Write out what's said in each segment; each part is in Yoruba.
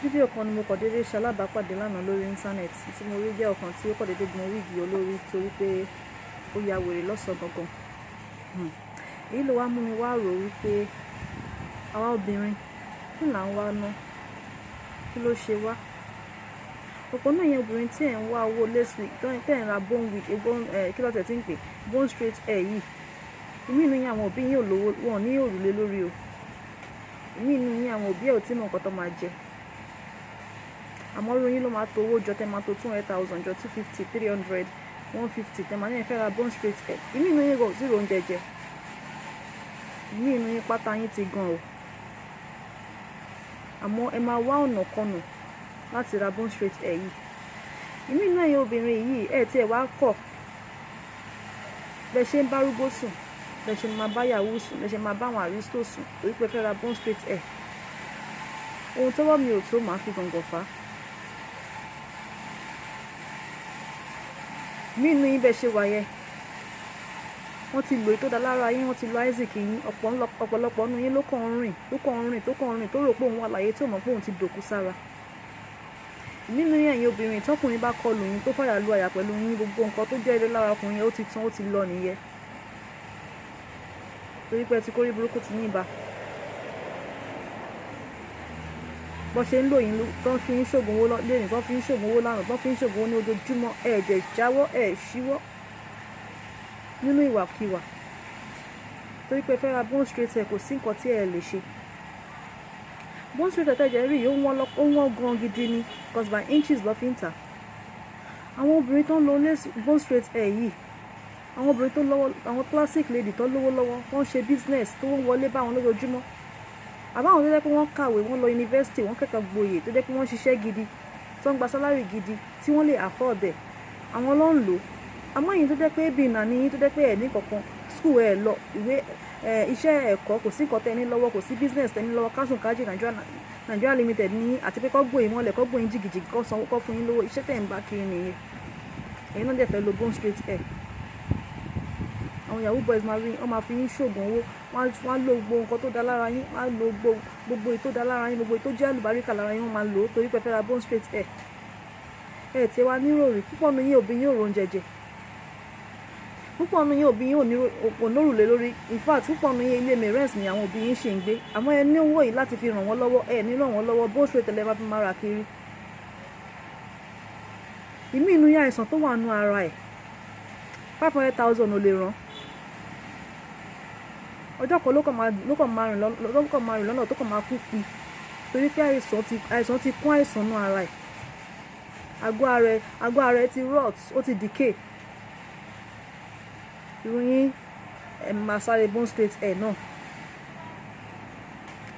Fídíò kan ni mo kàn déédéé ṣe alábàápàdé lánàá lórí íńtánẹ́ẹ̀tì tí mo rí jẹ́ ọ̀kan tí ó kàn déédéé gbọn wíìgì olórí torí pé ó ya wèrè lọ́sàn-án gangan. Èyí ló wá mú mi wá rò wípé àwa obìnrin kí là ń wá ná, kí ló ṣe wá. Ọ̀pọ̀ náà yẹn obìnrin tí ẹ̀ ń wá owó lace wig tẹ́ ẹ̀ ń ra bone wig kí ló tẹ̀ tí ń pè bone straight hair yìí. Ìmí inú yín àwọn òbí yín ò lówó, wọn ò ní òrùlé lórí o. Ìmí inú yín àwọn òbí ẹ̀ ò tí mọ̀ nǹkan tó máa jẹ. Àmọ́ irú yín ló máa to owó jọ tẹ́ máa to 200,000 jọ 250, 300, 150 tẹ́ máa ní ẹ fẹ́ ra bone straight hair. Ìmí inú yín kò zero oúnjẹ jẹ. Ìmí inú yín pátá yín ti gan o. Àmọ́ ẹ máa wá ọ̀nà kọnà láti ra bone straight hair yìí. Ìmí inú ẹ̀yin obìnrin yìí ẹ̀ tí ẹ wá kọ̀ bẹ́ẹ̀ ṣe ń bá arúgbó sùn, bẹ́ẹ̀ ṣe máa bá yàwó sùn, bẹ́ẹ̀ ṣe máa bá àwọn àrísítò sùn torí pé fẹ́ ra bone straight hair. Ohun tọ́wọ́ mi ò tó máa fi gàngàn fà. Ìmí inú yín bẹ́ẹ̀ ṣe wà yẹn wọ́n ti lò ètò dá lára yín, wọ́n ti lo Isaac yín, ọ̀pọ̀lọpọ̀ nínú yín ló kàn ń rìn tó rò pé òun wà láyé tí ò mọ̀ pé òun ti dòkú sára. Ìmí inú yín ẹ̀yin obìnrin tọkùnrin bá kọlù yín tó fàyà lu àyà pẹ̀lú yín, gbogbo nǹkan tó jẹ́ ilé lára ọkùnrin ó ti tán, ó ti lọ nìyẹn torí pé ẹ ti kórí burúkú ti yín ba. Bọ́ ṣe ń lò yín tó ń fi ń ṣògùn owó lẹ́yìn, tó ń fi ń ṣògùn owó lánàá, tó ń fi ń ṣògùn owó ní ojoojúmọ́ ẹ̀ẹ́dẹ̀ jáwọ́ ẹ̀ ṣíwọ́ nínú ìwàkiwà torí pé fẹ́ ra bone straight hair kò sí nǹkan tí ẹ lè ṣe. Bone straight hair tẹ́jẹ̀ rí ó wọ́n gan gidi ni because by inches lọ́ fi ń tà. Àwọn obìnrin tó ń lo bone straight hair yìí, àwọn obìnrin tó lọ́wọ́, àwọn classic lady tó lówó lọ́wọ́, wọ́n ṣe business tó ń wọlé bá wọn lójoojúmọ́. Àbáwọn tó jẹ́ pé wọ́n kàwé, wọ́n lọ yunifásitì, wọ́n kẹ́kọ̀ọ́ gboyè tó jẹ́ pé wọ́n ṣiṣẹ́ gidi, tó ń gba sálárì gidi tí wọ́n lè afford ẹ̀, àwọn ló ń lò. Àmọ́ yìí tó jẹ́ pé bí ìnà ni tó jẹ́ pé ẹ̀ ní kankan, school ẹ̀ lọ, ìwé iṣẹ́ ẹ̀kọ́ kò sí nǹkan tẹ́ ní lọ́wọ́, kò sí business tẹ́ ní lọ́wọ́, Council Kaji Nigeria Limited ní àti pé kọ́ gbòyìn mọ́lẹ̀, kọ́ gbòyìn jìgìjìgì, kọ́ sanwó, kọ́ fún yín lówó, iṣẹ́ tẹ́ ń bá kiri nìyẹn. Ẹ̀yin náà dẹ̀ fẹ́ lo bone straight hair. Àwọn yahoo boys máa rí, wọ́n máa fi yín ṣògùn owó, wọ́n á lo gbogbo nǹkan tó dá lára yín, wọ́n á lo gbogbo ètò dá lára yín, gbogbo ètò jẹ́ àlùbáríkà lára yín, wọ́n máa lò ó torí pé fẹ́ ra bone straight hair. Ẹ̀ tí wá nírò rí púpọ̀ nínú yín òbí yín ò ro oúnjẹ jẹ. Púpọ̀ nínú yín òbí yín ò lórùlé lórí. In fact púpọ̀ nínú yín ilé mìíràn ni àwọn òbí yín ṣe ń gbé. Àmọ́ ẹ ní owó yìí láti fi ràn wọ́n lọ́wọ́, ẹ ní ràn wọ́n lọ́wọ́, bone straight hair máa fi máa rà kiri. Ìmí inú yín àìsàn tó wà nínú ara ẹ̀ 500,000 ò lè ràn. Ọjọ́ kan ló kàn máa rìn lọ́nà tó kàn máa kú pi torí pé àìsàn ti kún àìsàn nínú ara ẹ̀. Àgọ́ ara ẹ̀ ti rot, ó ti decay. Irú yín ẹ máa sáré bone straight hair náà.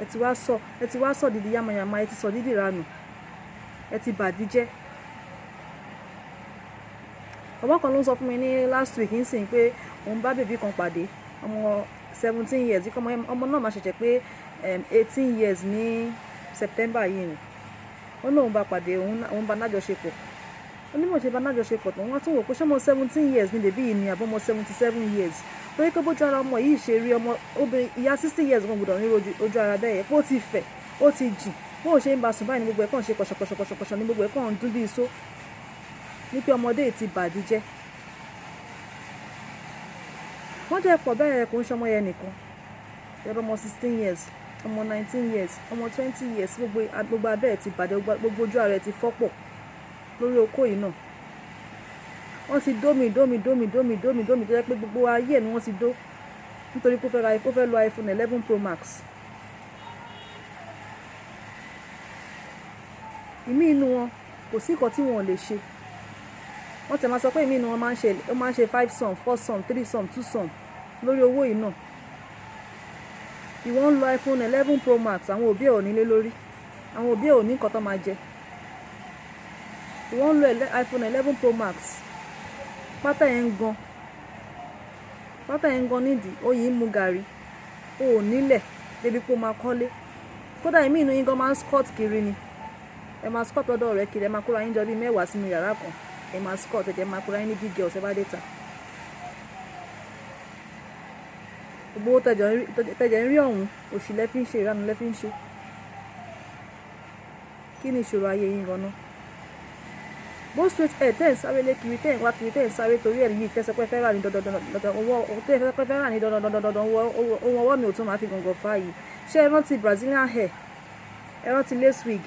Ẹ ti wá sọ dídì yamayama, ẹ ti sọ dídì ranù, ẹ ti bàdí jẹ́. Bàbá kan ló ń sọ fún mi ní last week ń sìn pé òun bá bèbí kan pàdé, ọmọ 17 years, ọmọ náà máa ṣẹ̀ṣẹ̀ pé 18 years ní September yìí ni. Ó ní òun bá pàdé, òun bá nájọṣepọ̀. Onímọ̀ ṣe bá nájọṣepọ̀ tán, wọ́n tún wò pé ṣé ọmọ 17 years ni bèbí yìí ni àbọ̀ ọmọ 77 years. Torí pé bójú ara ọmọ yìí ṣe rí ọmọ obìnrin ìyá 60 years kan gbọ́dọ̀ ní ojú ara bẹ́ẹ̀ yẹn, pé ó ti fẹ̀, ó ti jìn. Bó ṣe ń bá sùn báyìí ní gbogbo ẹ̀ kàn ṣe kọ̀ṣọ̀kọ̀ṣọ̀kọ̀ṣọ̀ ní gbogbo ẹ̀ kàn ń dún bí iṣó. Ní pé ọmọdé ti bàdí jẹ́. Wọ́n jẹ́ pọ̀ bẹ́ẹ̀ kò ń ṣọmọ yẹn nìkan. Ẹ̀rọ ọmọ 16 years, ọmọ 19 years, ọmọ 20 years, gbogbo abẹ́ ẹ̀ ti bàdé, gbogbo ojú ara ẹ̀ ti fọ́pọ̀ lórí okó yìí náà. Wọ́n ti dómi tó jẹ́ pé gbogbo ayé ẹ̀ ni wọ́n ti dó nítorí pé ó fẹ́ lo iPhone 11 Pro Max. Ìmí inú wọn kò sí nǹkan tí wọn ò lè ṣe. Wọ́n tẹ̀ máa sọ pé ìmí inú wọn máa ń ṣe 5 sum, 4 sum, 3 sum, 2 sum lórí owó yìí náà. Ìwọ ń lo iPhone 11 Pro Max, àwọn òbí ẹ̀ ò nílé lórí, àwọn òbí ẹ̀ ò ní nǹkan tó máa jẹ. Ìwọ ń lo iPhone 11 Pro Max, pátá ẹ̀ ń gan nídìí, ó yìí ń mu gàrí, ó ò nílẹ̀ débi pé ó máa kọ́lé. Kódà ìmí inú yín gan máa ń scott kiri ni. Ẹ máa scott lọ́dọ̀ rẹ̀ kiri, ẹ máa kóra yín jọ bí 10 sínú yàrá kan. Ẹ máa scott, ẹ máa kóra yín ní big girls ẹ bá dé ta. Gbogbo tẹ̀jẹ̀ ń rí ọ̀hún, òṣì lẹ́ fi ń ṣe, ìranù lẹ́ fi ń ṣe. kí ni ìṣòro ayé yín gan-an? Bone straight hair tẹ́ ẹ̀ ń sáré lé kiri, tẹ́ ẹ̀ ń wá kiri, tẹ́ ẹ̀ ń sáré torí ẹ̀ yìí tẹ́sẹ̀ pé fẹ́ rà ní dandan ohun ọwọ́ mi ò tún máa fi gàngàn fà yìí. Ṣé ẹ rántí Brazilian hair? Ẹ rántí lace wig?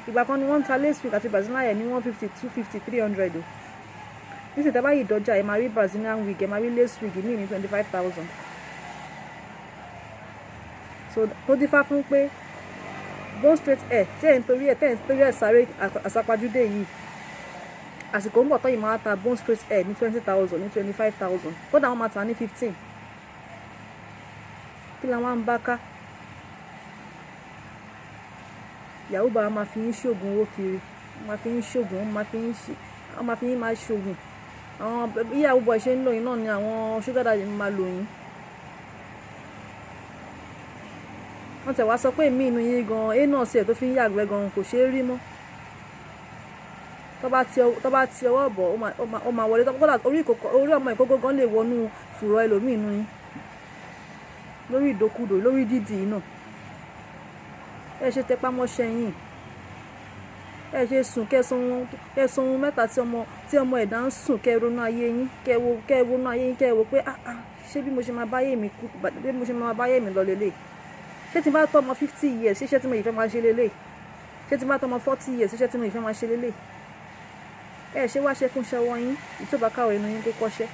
Ìgbà kan ni wọ́n ń ta lace wig àti Brazilian hair ní 150, 250, 300 o. Nísìnyí tẹ́ bá yìí dọjà ẹ máa rí Brazilian wig, ẹ máa rí lace wig ní 25,000. So tó dífá fún pé bone straight hair tẹ́ ẹ̀ ń torí ẹ̀ sáré àsápajúdé yìí, àsìkò ń bọ̀ tọ́yìn máa ta bone straight hair ní 20,000, ní 25,000, kódà wọ́n máa ta ní 15. Kí la wá ń bá ká? Yahoo bá máa fi yín ṣoògùn owó kiri, wọ́n máa fi yín ṣoògùn, wọ́n máa fi yín máa ṣoògùn. Àwọn bí Yahoo boy ṣe ń lò yín náà ni àwọn sugar daddy máa lò yín. Wọ́n tẹ̀ wá sọ pé èmi inú yín gan-an náà sí ẹ̀ tó fi ń yàgbẹ́ gan-an kò ṣeé rí mọ́. Tó bá ti ọwọ́ bọ̀ ó máa wọlé, orí ọmọ ìkókó gan lè wọnú fùrọ̀ ẹlòmíì inú yín lórí ìdókúdò, lórí dídì náà. Ẹ ṣe tẹpá mọ́ṣẹ́ yín, ẹ ṣe sùn kẹsàn ohun mẹ́ta tí ọmọ ẹ̀dá ń sùn, kẹ ronú ayé yín, kẹ ronú ayé yín, kẹ wò pé ṣé bí mo ṣe máa báyé mi kú, bí mo ṣe máa báyé mi lọ lélẹ̀. Ṣé tí n bá tọ́ ọmọ 50 years ṣiṣẹ́ tí mo yìí fẹ́ máa ṣe lélẹ̀? Ṣé tí n bá tọ́ ọmọ 40 years ṣiṣẹ́ tí mo yìí fẹ́ máa ṣe lélẹ̀? Ẹ ṣe wá ṣẹkún ṣẹwọ́ yín, ìtòbá káwọ̀ inú yín kó kọ́ṣẹ́.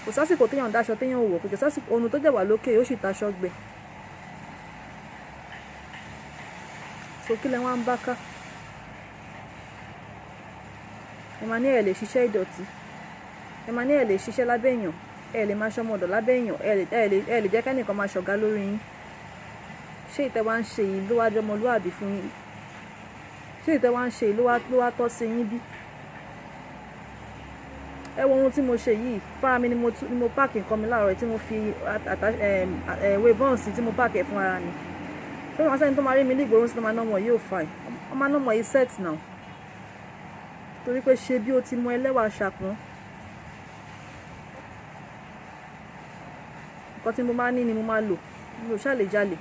Kò sásìkò téèyàn dáṣọ téèyàn ò wọ̀, kò sásìkò òun tó jẹ̀ wà lókè ó sì taṣọ gbẹ. So kí lẹ wá ń bá ká? Ẹ máa ní ẹ lè ṣiṣẹ́ ìdọ̀tí, ẹ máa ní ẹ lè ṣiṣẹ́ lábẹ́ èèyàn, ẹ lè máa ṣọmọ ọ̀dọ̀ lábẹ́ èèyàn, ẹ lè jẹ́ kẹ́nìkan máa ṣọ̀gá lórí yín. Ṣé ìtẹ́ wá ń ṣe yìí ló wá jọmọlúàbí fún yín? Ṣé ìtẹ́ wá ń ṣe yìí ló wá tọ́ sí yín bí? Ẹ wo ohun tí mo ṣe yìí, fúnra mi ni mo páàkì nǹkan mi láàárọ̀ tí mo fi wavons tí mo páàkì ẹ̀ fún ara mi. Ṣé wọ́n sẹ́ni tó máa rí mi ní ìgboro sí tó máa ná ọmọ yìí ò fà ẹ̀? Wọ́n máa ná ọmọ yìí set now. Torí pé ṣe bí ó ti mọ ẹlẹ́wà ṣàpọ́n. Nǹkan tí mo máa ní ni mo máa lò, mi ò ṣáà lè jalè.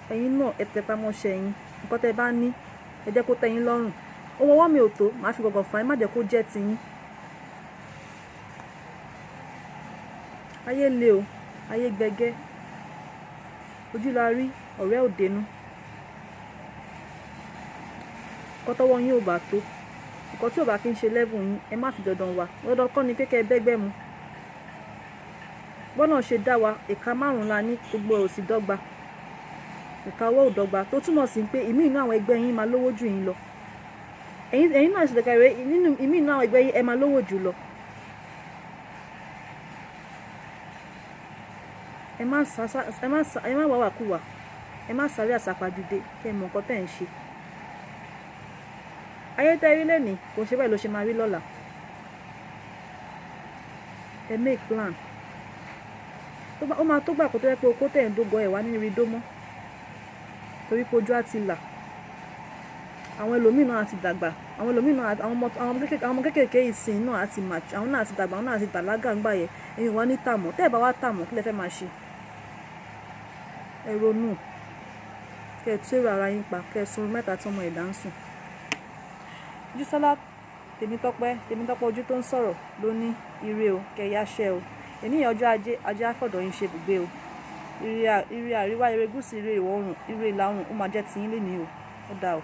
Ẹ̀yin náà ẹ tẹpá mọ́ṣẹ́ yín, nǹkan tẹ́ bá ní ẹ jẹ́ kó tẹ́ yín lọ́rùn. Ohun ọwọ́ mi ò tó, màá fi gọ̀gọ̀ fà á, má jẹ́ kó jẹ́ ti yín. Ayé le o, ayé gbẹgẹ́, ojú la rí, ọ̀rẹ́ ò dénú. Nǹkan tọ́wọ́ yín ò bá tó, nǹkan tí ò bá kí ń ṣe level yín, ẹ má fi dandan wá. Dandan kọ́ ni kékeré bẹ́gbẹ́ mu. Bọ́nà ṣe dá wa, ìka márùn-ún la ní, gbogbo ẹ̀ ò sì dọ́gba. Ìka ọwọ́ ò dọ́gba, tó túmọ̀ sí pé ìmí inú àwọn ẹgbẹ́ yín máa lówó jù yín lọ. Ẹ̀yin náà sì lè kàwé, ìmí inú àwọn ẹgbẹ́ yín ẹ máa lówó jù lọ. Ẹ má wá wàkúwà, ẹ má sáré àsápajúdé, kẹ́ ẹ mọ nǹkan tẹ́ ń ṣe. Ayé tẹ́ rí lẹ́nìí kò ṣe bẹ́ẹ̀ ló ṣe máa rí lọ́la. Ẹ make plan. Ó máa tó gbà kó tó yẹ pé okó tẹ̀ ń dógọ ẹ̀ wá ní rí dó mọ́. Torí pé ojú á ti là. Àwọn ẹlòmíràn àti dàgbà, àwọn ẹlòmíràn àwọn ọmọ kékèké ìsìn náà àti match, àwọn náà àti dàgbà, àwọn náà àti bàlágà ńgbà yẹn, ẹ̀yin wá ní tàmọ̀. Tẹ́ ẹ bá wá tàmọ̀ kí lẹ fẹ́ máa ṣe? Ẹ ronú, kẹ́ ẹ tú èrò ara yín pa, kẹ́ ẹ sun mẹ́ta tí ọmọ ẹ̀dá ń sùn. Jísọ́lá Tèmítọ́pẹ́ ojú tó ń sọ̀rọ̀ ló ní ire o, kẹ́ ẹ yáṣẹ́ o. Èníyàn ọjọ́ ajé àfọ̀dọ̀ yín ṣe ibùgbé o. Ire àríwá, ire gúúsù, ire ìwọ̀ oòrùn, ire ìlà oòrùn ó máa jẹ́ tiyín lénìí o. Ó dáa o.